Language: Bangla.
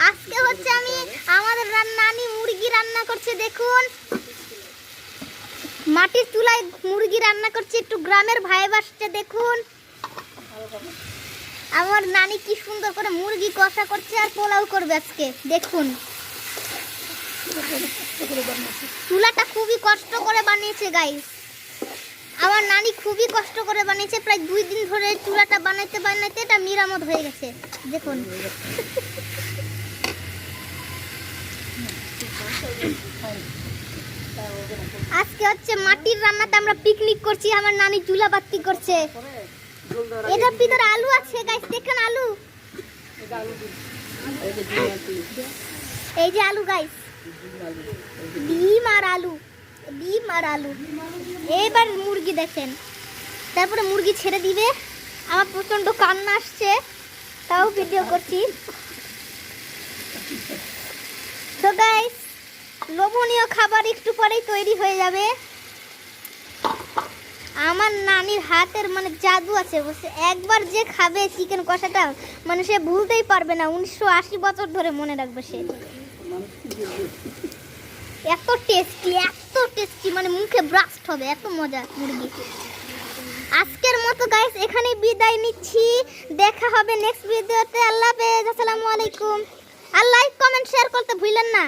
আজকে হচ্ছে আমি আমাদের নানি মুরগি রান্না করছে দেখুন। মাটির চুলায় মুরগি রান্না করছে, একটু গ্রামের ভাইব আসছে দেখুন। আমার নানি কি সুন্দর করে মুরগি কষা করছে আর পোলাও করবে আজকে দেখুন। চুলাটা খুবই কষ্ট করে বানিয়েছে গাইস, আমার নানি খুবই কষ্ট করে বানিয়েছে। প্রায় 2 দিন ধরে চুলাটা বানাইতে বানাইতে এটা মেরামত হয়ে গেছে দেখুন। আজকে হচ্ছে মাটির রান্নাতে আমরা পিকনিক করছি, আমার নানি চুলা বাতি করছে। এটার ভিতরে আলু আছে গাইস, দেখেন আলু, এই যে আলু গাইস, ডিম আর আলু, ডিম আর আলু। এবার মুরগি দেখেন, তারপরে মুরগি ছেড়ে দিবে। আমার প্রচন্ড কান্না আসছে, তাও ভিডিও করছি। তো গাইস, লোভনীয় খাবার একটু পরেই তৈরি হয়ে যাবে। আমার নানির হাতের মানে জাদু আছে, বসে একবার যে খাবে চিকেন কষাটা মানে সে ভুলতেই পারবে না, 1980 বছর ধরে মনে রাখবে সে। এত টেস্টি মানে মুখে ব্রাস্ট হবে, এত মজা মুরগি। আজকের মতো গাইস এখানেই বিদায় নিচ্ছি, দেখা হবে নেক্সট ভিডিওতে। আল্লাহ হাফেজ, আসসালামু আলাইকুম। আর লাইক কমেন্ট শেয়ার করতে ভুলেন না।